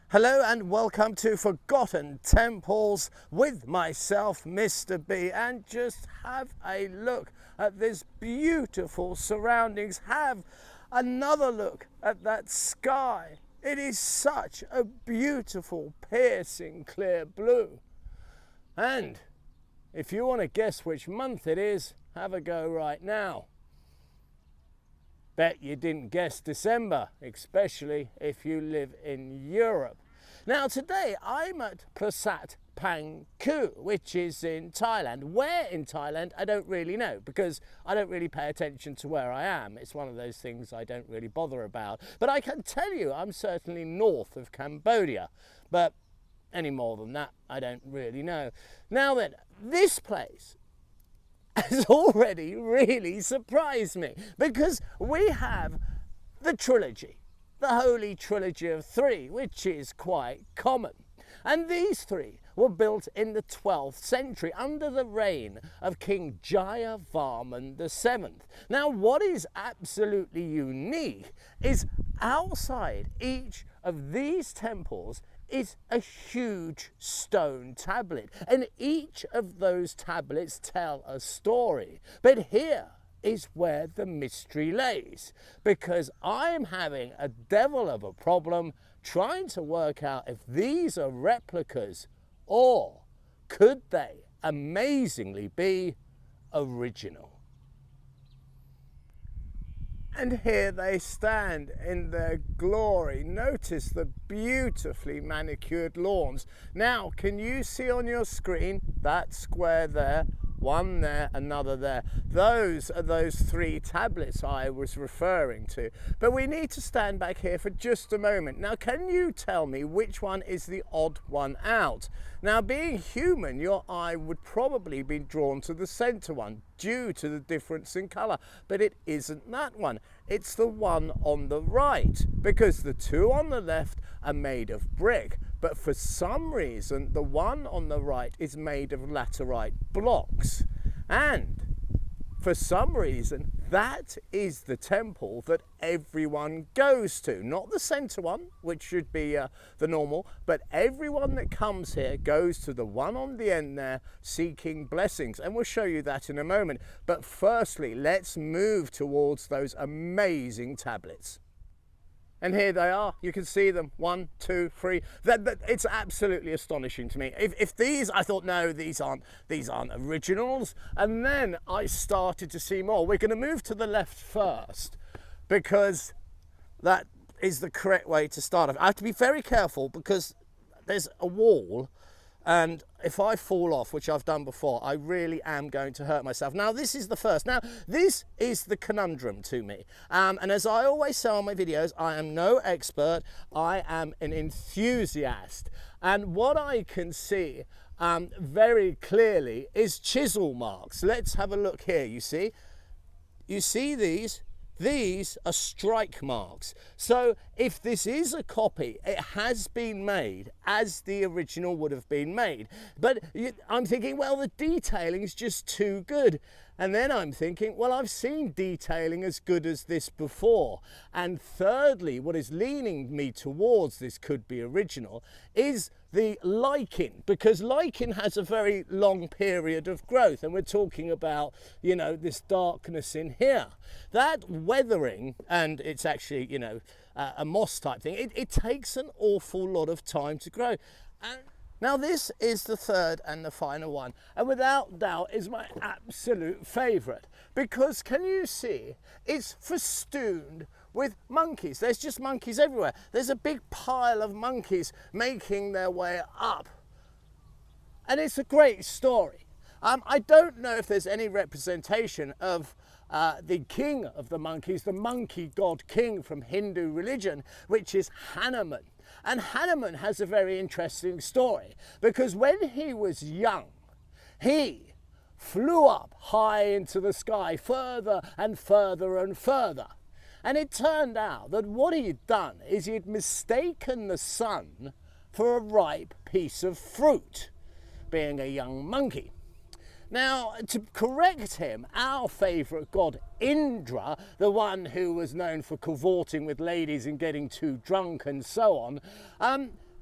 Hello and welcome to Forgotten Temples with myself, Mr. B, and just have a look at this beautiful surroundings. Have another look at that sky. It is such a beautiful, piercing, clear blue. And if you want to guess which month it is, have a go right now. Bet you didn't guess December, especially if you live in Europe. Now today I'm at Prasat, Pangku, which is in Thailand. Where in Thailand, I don't really know, because I don't really pay attention to where I am. It's one of those things I don't really bother about. But I can tell you I'm certainly north of Cambodia. But any more than that, I don't really know. Now then, this place has already really surprised me, because we have the trilogy, the Holy Trilogy of Three, which is quite common. And these three were built in the 12th century under the reign of King Jayavarman VII. Now, what is absolutely unique is outside each of these temples is a huge stone tablet, and each of those tablets tell a story. But here is where the mystery lays, because I'm having a devil of a problem trying to work out if these are replicas or could they amazingly be original. And here they stand in their glory. Notice the beautifully manicured lawns. Now, can you see on your screen that square there? One there, another there. Those are those three tablets I was referring to. But we need to stand back here for just a moment. Now, can you tell me which one is the odd one out? Now, being human, your eye would probably be drawn to the center one due to the difference in color, but it isn't that one. It's the one on the right, because the two on the left are made of brick, but for some reason the one on the right is made of laterite blocks, and for some reason that is the temple that everyone goes to. Not the center one, which should be the normal, but everyone that comes here goes to the one on the end there seeking blessings, and we'll show you that in a moment. But firstly, let's move towards those amazing tablets. And here they are. You can see them. 1, 2, 3. It's absolutely astonishing to me. If these, I thought, no, these aren't originals. And then I started to see more. We're going to move to the left first, because that is the correct way to start off. I have to be very careful, because there's a wall, and if I fall off, which I've done before, I really am going to hurt myself. Now, this is the first. Now, this is the conundrum to me. And as I always say on my videos, I am no expert. I am an enthusiast. And what I can see very clearly is chisel marks. Let's have a look here. You see these? These are strike marks. So if this is a copy, it has been made as the original would have been made. But I'm thinking, well, the detailing is just too good. And then I'm thinking, well, I've seen detailing as good as this before. And thirdly, what is leaning me towards this could be original is the lichen, because lichen has a very long period of growth, and we're talking about, you know, this darkness in here. That weathering, and it's actually, you know, a moss type thing, it takes an awful lot of time to grow. And now this is the third and the final one, and without doubt is my absolute favourite, because can you see it's festooned with monkeys. There's just monkeys everywhere. There's a big pile of monkeys making their way up, and it's a great story. I don't know if there's any representation of the king of the monkeys, the monkey god king from Hindu religion, which is Hanuman. And Hanuman has a very interesting story, because when he was young, he flew up high into the sky, further and further and further. And it turned out that what he'd done is he'd mistaken the sun for a ripe piece of fruit, being a young monkey. Now, to correct him, our favourite god Indra, the one who was known for cavorting with ladies and getting too drunk and so on,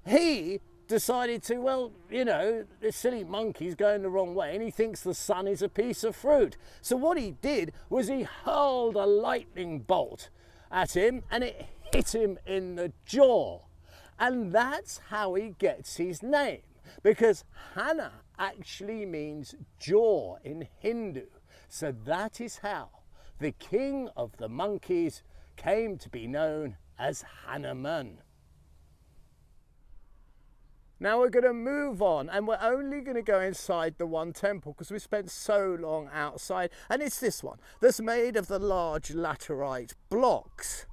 he decided to, well, you know, this silly monkey's going the wrong way and he thinks the sun is a piece of fruit. So what he did was he hurled a lightning bolt at him and it hit him in the jaw. And that's how he gets his name, because Hana actually means jaw in Hindu. So that is how the king of the monkeys came to be known as Hanuman. Now we're going to move on, and we're only going to go inside the one temple because we spent so long outside, and it's this one that's made of the large laterite blocks,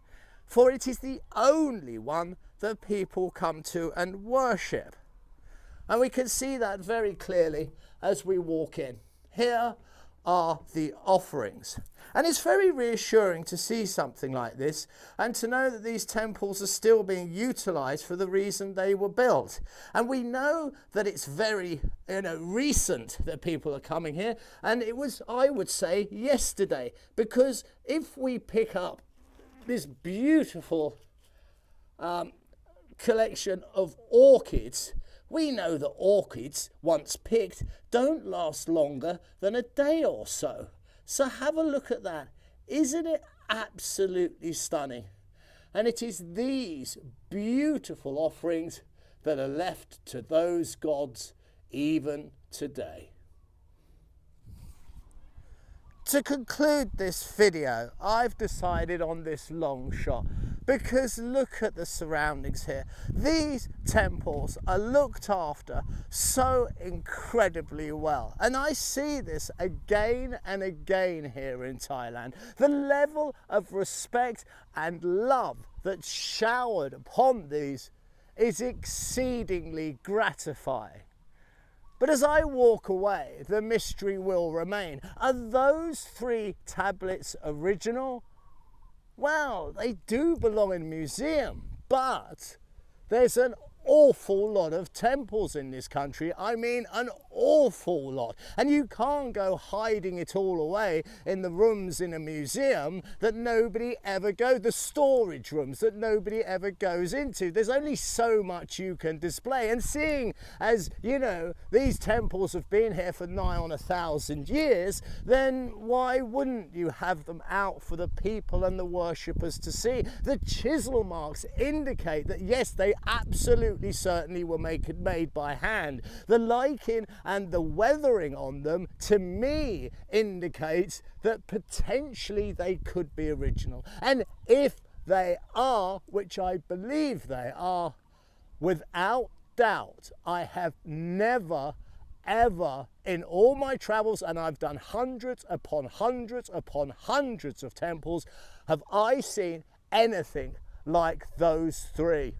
for it is the only one that people come to and worship. And we can see that very clearly as we walk in. Here are the offerings. And it's very reassuring to see something like this and to know that these temples are still being utilized for the reason they were built. And we know that it's very, recent that people are coming here. And it was, I would say, yesterday, because if we pick up this beautiful collection of orchids, we know that orchids, once picked, don't last longer than a day or so. So have a look at that. Isn't it absolutely stunning? And it is these beautiful offerings that are left to those gods even today. To conclude this video, I've decided on this long shot because look at the surroundings here. These temples are looked after so incredibly well. And I see this again and again here in Thailand. The level of respect and love that's showered upon these is exceedingly gratifying. But as I walk away, the mystery will remain. Are those 3 tablets original? Well, they do belong in a museum, but there's an awful lot of temples in this country. I mean, an awful lot. And you can't go hiding it all away in the rooms in a museum that nobody ever goes, the storage rooms that nobody ever goes into. There's only so much you can display. And seeing as, these temples have been here for nigh on 1,000 years, then why wouldn't you have them out for the people and the worshippers to see? The chisel marks indicate that, yes, they absolutely certainly were made by hand. The lichen and the weathering on them, to me, indicates that potentially they could be original. And if they are, which I believe they are, without doubt, I have never ever in all my travels, and I've done hundreds upon hundreds upon hundreds of temples, have I seen anything like those 3.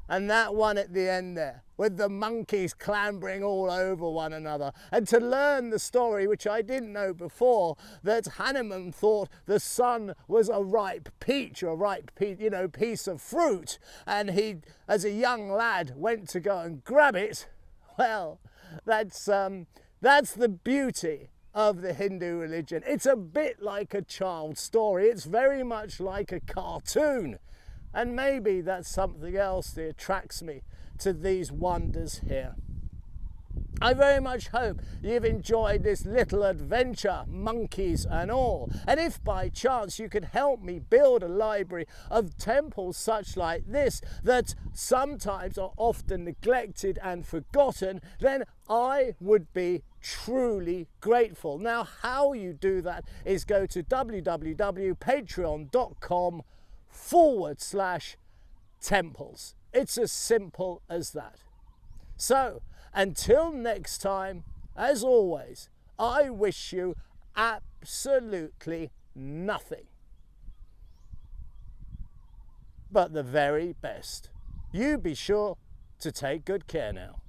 And that one at the end there, with the monkeys clambering all over one another. And to learn the story, which I didn't know before, that Hanuman thought the sun was a ripe peach, piece of fruit. And he, as a young lad, went to go and grab it. Well, that's the beauty of the Hindu religion. It's a bit like a child's story. It's very much like a cartoon. And maybe that's something else that attracts me to these wonders here. I very much hope you've enjoyed this little adventure, monkeys and all. And if by chance you could help me build a library of temples such like this that sometimes are often neglected and forgotten, then I would be truly grateful. Now, how you do that is go to www.patreon.com/temples. It's as simple as that. So, until next time, as always, I wish you absolutely nothing but the very best. You be sure to take good care now.